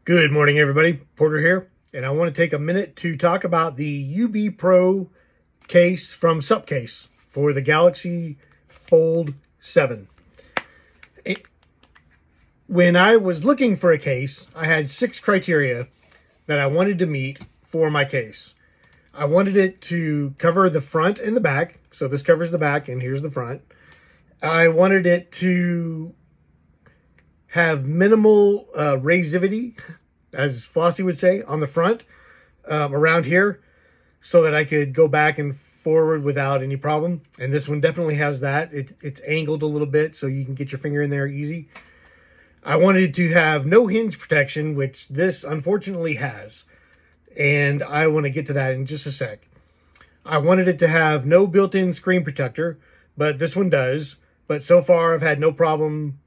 Good morning, everybody. Porter here, and I want to take a minute to talk about the UB Pro case from Supcase for the Galaxy Fold 7. When I was looking for a case, I had 6 criteria that I wanted to meet for my case. I wanted it to cover the front and the back, so this covers the back and here's the front. I wanted it to have minimal razivity, as Flossie would say, on the front, around here, so that I could go back and forward without any problem. And this one definitely has that. It's angled a little bit, so you can get your finger in there easy. I wanted to have no hinge protection, which this unfortunately has. And I want to get to that in just a sec. I wanted it to have no built-in screen protector, but this one does. But so far, I've had no problem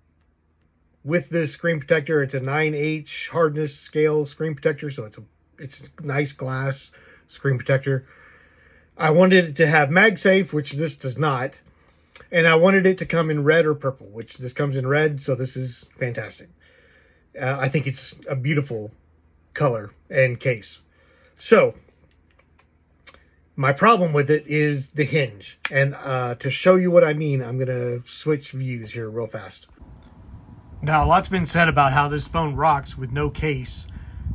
with this screen protector. It's a 9H hardness scale screen protector, so it's a nice glass screen protector. I wanted it to have MagSafe, which this does not. And I wanted it to come in red or purple, which this comes in red, so this is fantastic. I think it's a beautiful color and case. So, my problem with it is the hinge. And to show you what I mean, I'm going to switch views here real fast. Now, a lot's been said about how this phone rocks with no case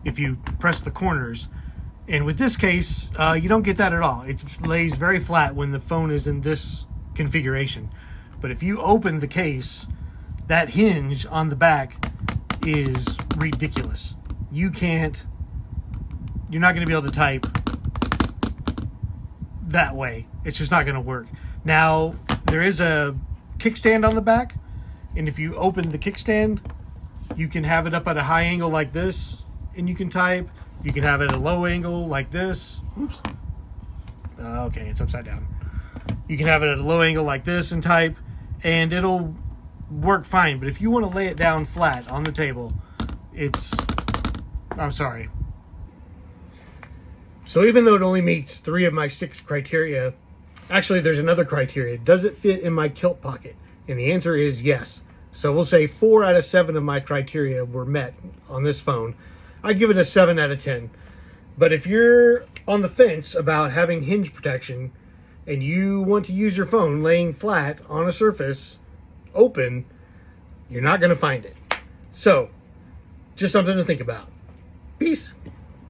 if you press the corners. And with this case, you don't get that at all. It lays very flat when the phone is in this configuration. But if you open the case, that hinge on the back is ridiculous. You're not going to be able to type that way. It's just not going to work. Now, there is a kickstand on the back. And if you open the kickstand, you can have it up at a high angle like this, and you can type. You can have it at a low angle like this. Oops. Okay, it's upside down. You can have it at a low angle like this and type, and it'll work fine. But if you want to lay it down flat on the table, I'm sorry. So even though it only meets 3 of my 6 criteria, actually there's another criteria. Does it fit in my kilt pocket? And the answer is yes. So we'll say 4 out of 7 of my criteria were met on this phone. I give it a 7 out of 10. But if you're on the fence about having hinge protection and you want to use your phone laying flat on a surface, open, you're not going to find it. So, just something to think about. Peace.